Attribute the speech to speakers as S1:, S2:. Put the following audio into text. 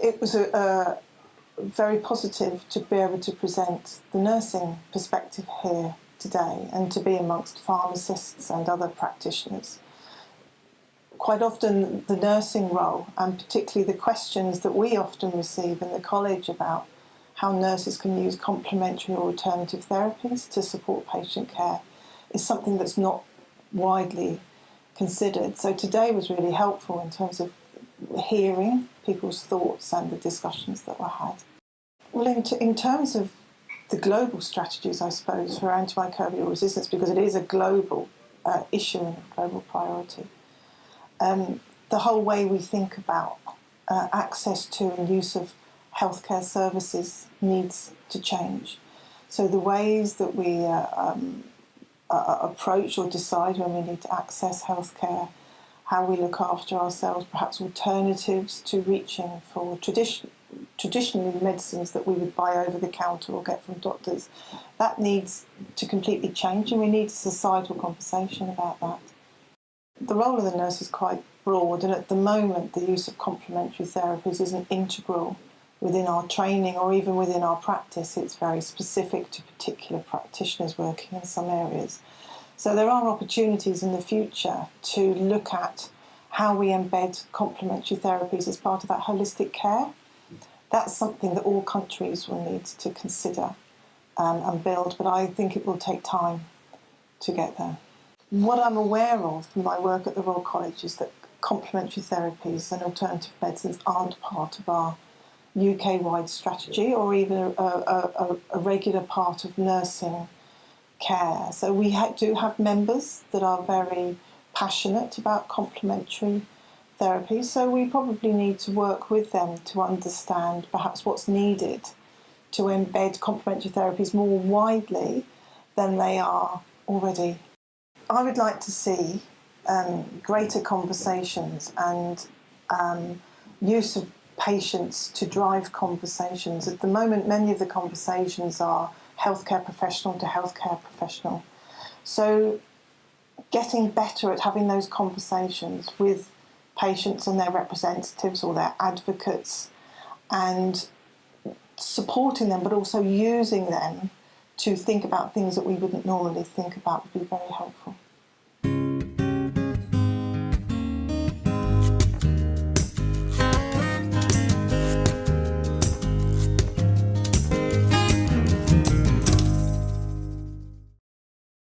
S1: it was very positive to be able to present the nursing perspective here today and to be amongst pharmacists and other practitioners. Quite often the nursing role, and particularly the questions that we often receive in the college about how nurses can use complementary or alternative therapies to support patient care, is something that's not widely considered. So today was really helpful in terms of hearing people's thoughts and the discussions that were had. Well, in terms of the global strategies, I suppose, for antimicrobial resistance, because it is a global issue and a global priority, the whole way we think about access to and use of healthcare services needs to change. So the ways that we approach or decide when we need to access healthcare, how we look after ourselves, perhaps alternatives to reaching for traditionally medicines that we would buy over the counter or get from doctors, that needs to completely change, and we need a societal conversation about that. The role of the nurse is quite broad, and at the moment the use of complementary therapies isn't integral within our training or even within our practice. It's very specific to particular practitioners working in some areas. So there are opportunities in the future to look at how we embed complementary therapies as part of that holistic care. That's something that all countries will need to consider and build, but I think it will take time to get there. What I'm aware of from my work at the Royal College is that complementary therapies and alternative medicines aren't part of our UK-wide strategy or even a regular part of nursing care. So we do have members that are very passionate about complementary therapies, so we probably need to work with them to understand perhaps what's needed to embed complementary therapies more widely than they are already. I would like to see greater conversations and use of patients to drive conversations. At the moment, many of the conversations are healthcare professional to healthcare professional. So getting better at having those conversations with patients and their representatives or their advocates and supporting them, but also using them to think about things that we wouldn't normally think about would be very helpful.